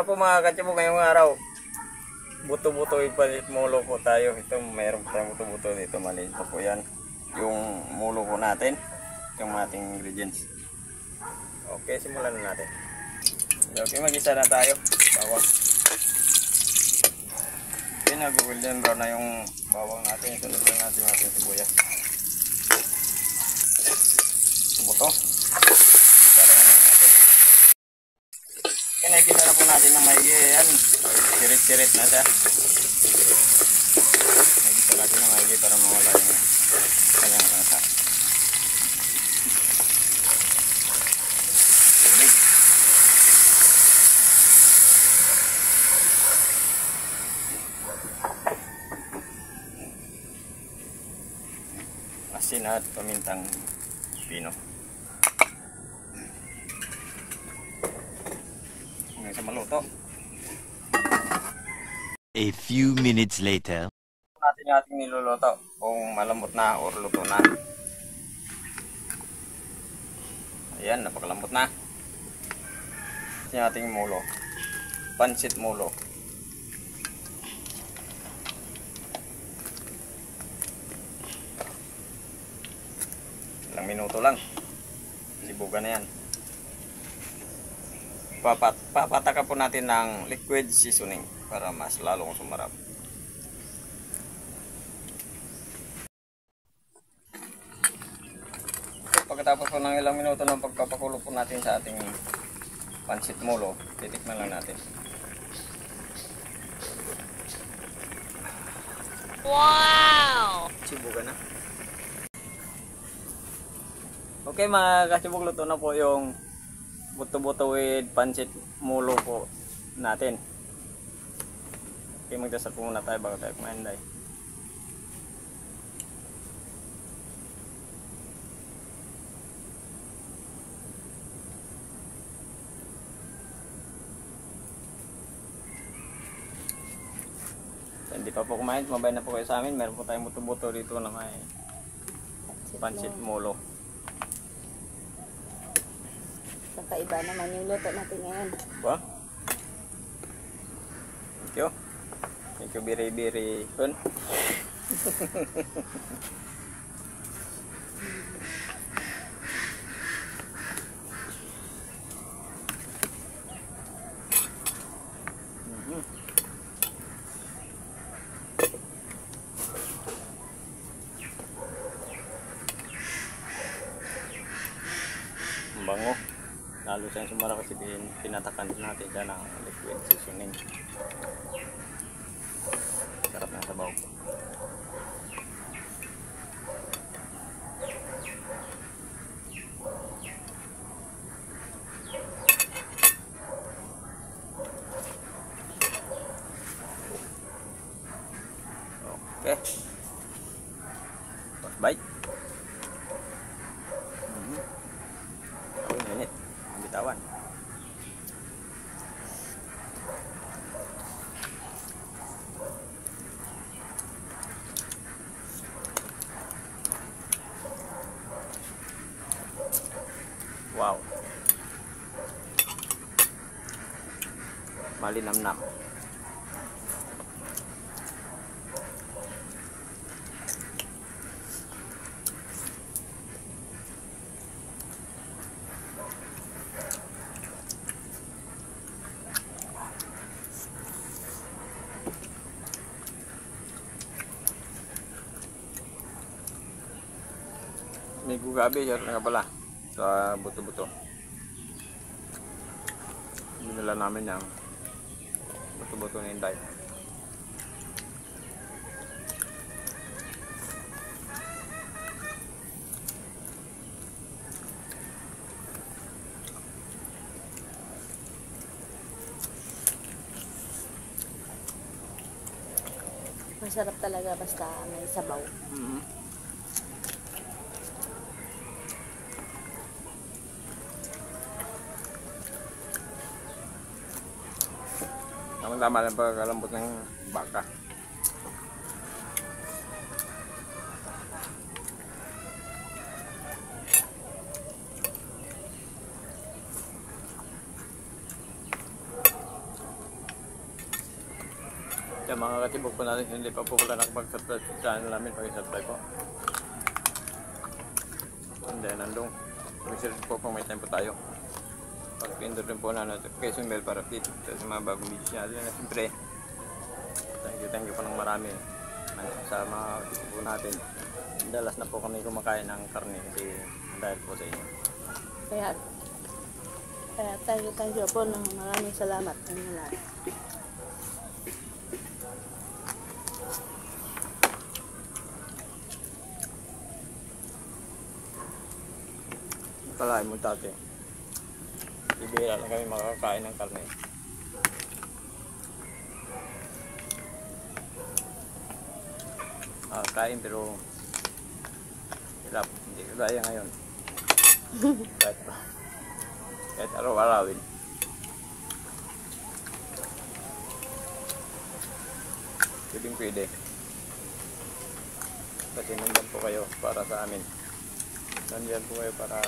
nga po mga katsibog, ngayong araw, buto-buto ipalit mulo po tayo. Ito, mayroon po tayong buto-buto dito, maliit pa po yan. Yung mulo po natin, yung ating ingredients. Okay, simulan na natin. Okay, mag-isa na tayo. Bawang. Okay, nag-golden brown na yung bawang natin. Sunod na natin yung ating sibuyas. Buto. Nakikita na po natin ng maigi. Ayan, sirit-sirit na siya. Nakikita natin ng maigi para mawala yung kanyang kasa. Asin at pamintang pino. Sa maluto. A few minutes later. Natin yung ating niluluto kung malambot na or luto na. Ayan, napakalambot na. Ito yung ating mulo. Pansit mulo. Ilang minuto lang. Sibugan na yan. Papataka po natin ng liquid seasoning para mas lalong sumarap. Pagkatapos po ng ilang minuto ng pagpapakulo po natin sa ating pansit mulo, titikman lang natin. Wow! Sibugan na. Okay mga kasibog, luto na po yung buto-buto with pansit mulo po natin. Okay, magdasal po muna tayo bago tayo kumain, day. Hindi pa po kumain, tumabay na po kayo sa amin. Meron po tayong buto-buto dito na may pansit mulo. Kakaiba naman yung luto natin ngayon. Ba? Thank you. Thank you very soon. Bango. Lalo siyang sumara kasi pinatakan natin siya ng liquid seasoning. Sarap na sabaw. Okay. Bye. Init. Bitawan. Wow. Malinamnam. May gugabi siya nga pala sa buto-buto. Binila namin yung buto-buto ni Inday. Masarap talaga basta may sabaw. Tama lang pagkalambot ng baka. Yung mga katibok po natin, hindi pa po pala nakapag-subscribe sa channel namin, pag-subscribe po. And then, nandong, mag-search po kung may time po tayo. Pag-pindot rin po na notification bell para update sa mga bagong videos natin. Na siyempre, thank you po ng marami sa mga katibok po natin. Dalas na po kami kumakain ng karne kasi dahil po sa inyo. Kaya thank you po ng maraming salamat sa inyo lahat. Kalahin mo dati. Ibira lang kami makakain ng karne. Kain pero hirap. Hindi kagaya ngayon. kahit araw-arawin. Pwede. Kasi nandyan po kayo para sa amin. Nandyan po kayo para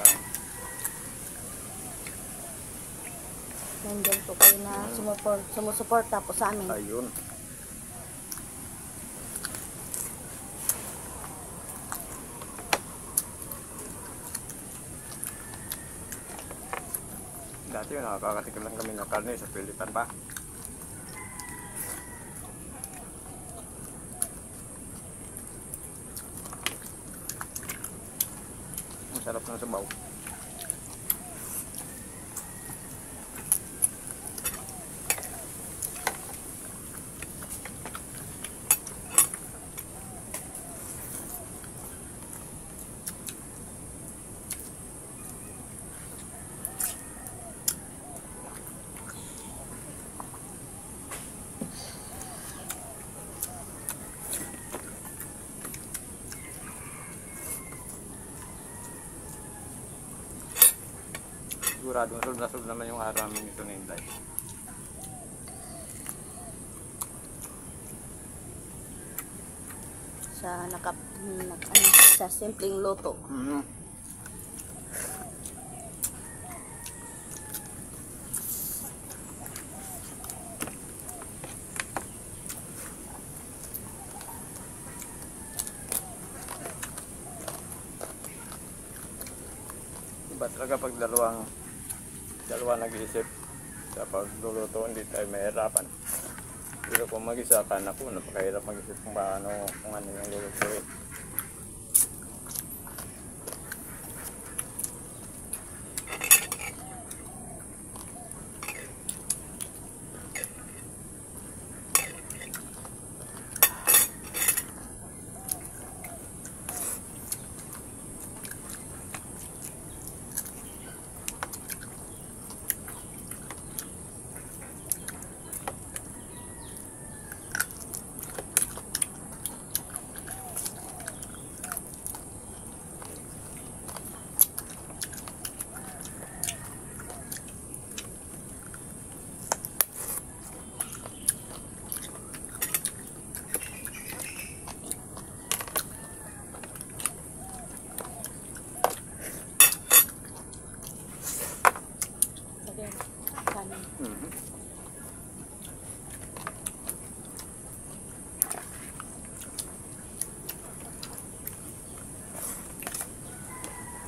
Nandyan po kayo na sumusuporta po sa amin. ayun. Dati yun, nakakatikim lang kami ng karne sa Pilipan pa. Ang sarap ng sabaw. Siguradong sold naman yung araw namin ito na Inday. Sa simpleng luto. Iba talaga pag dalawa nag-iisip sa pagluluto, hindi tayo mahirapan. Pero kung mag-isa ka, naku, napakahirap mag-isip kung ano yung lulutuin.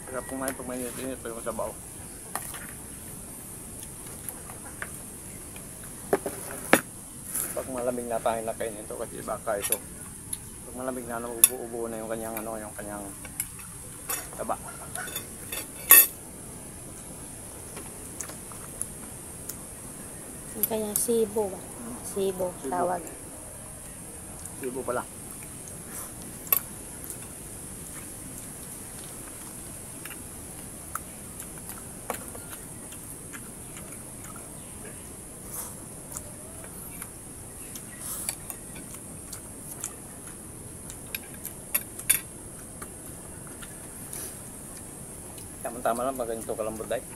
Sarap kumain pag may init pa yung sabaw. Pag malamig na tayo na kainin ito kasi baka ito. Pag malamig na ubo-ubo na yung kanyang yung kanyang taba. Yung kanyang sibo ba? Sibo, tawag. Sibo pala. Tama-tama lang pag ganito kalambot dahil.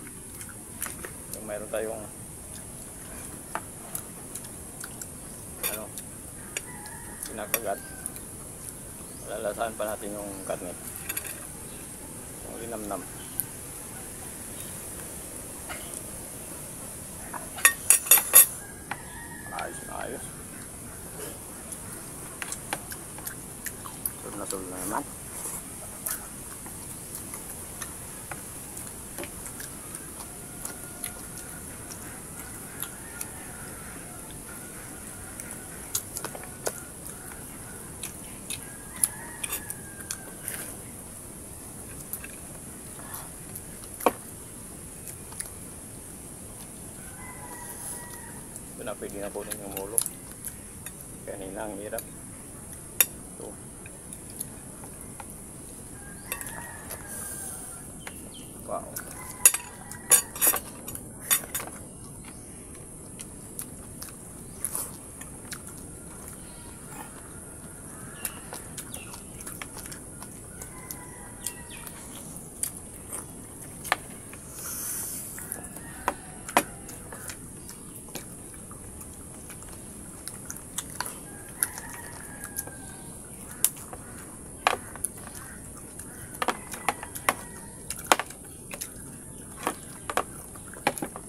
Yung mayroon tayong pinakagat. Lalasahan pa natin yung karne. Yung linamnam. Ayos na ayos. na sul na naman. Ito na pwede na kunin yung mulo. Kanina ang hirap. Ito. Wow.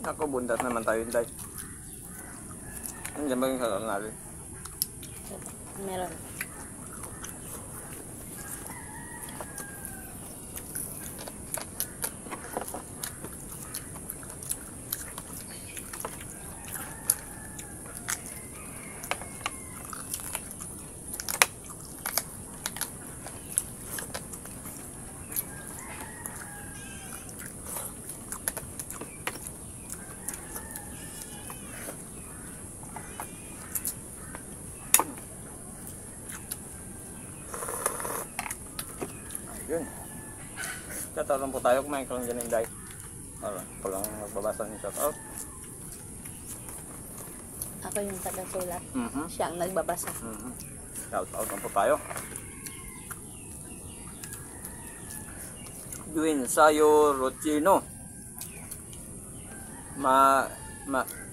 Ako, bundas naman tayo, Day. Nandiyan ba yung salon natin? Meron. Yun. Shoutout po tayo. Kumain ka lang dyan, Day. Alright. Ako lang magbabasa ng shoutout. Ako yung taga-sulat. Mhm. Siya ang nagbabasa. Shoutout po tayo. Duin Sayo Rochino.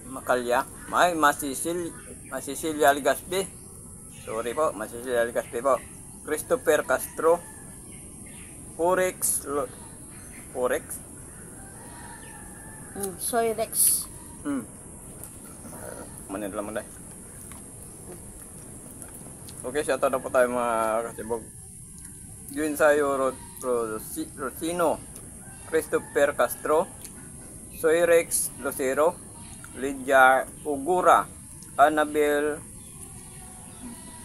Makalya. Masisilia Ligaspi. Sorry po. Masisilia Ligaspi po. Christopher Castro. Purex. Soy Rex. Manila mo, Day. Okay, shoutout na po tayo mga kasibog. Yun sa'yo, Rosino, Christopher Castro, Soyrex Lucero, Lydia Ugura, Annabel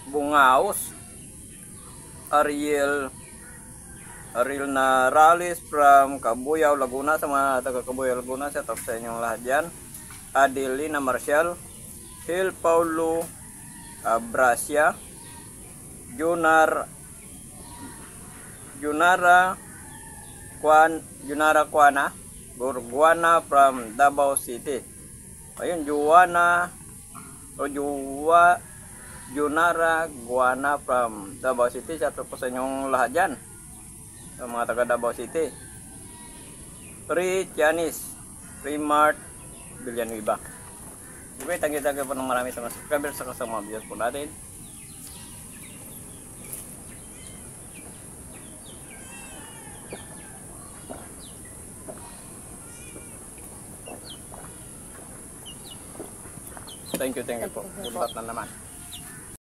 Bungaos, Ariel Narales from Cabuyao, Laguna. Sa mga taga Cabuyao, Laguna, shout out sa inyong lahat dyan. Adelina Marcial, Hil Paulo Abrasia, Junara Kuana, Gurguana from Davao City. Ayun, Junara Guana from Davao City. Shout out po sa inyong lahat dyan, sa mga taga Davao City. Janis, Mart Villanueva. Okay, tagi-tagi po ng marami sa mga subscribers sa mga videos po natin. Thank you po. Puntat na naman.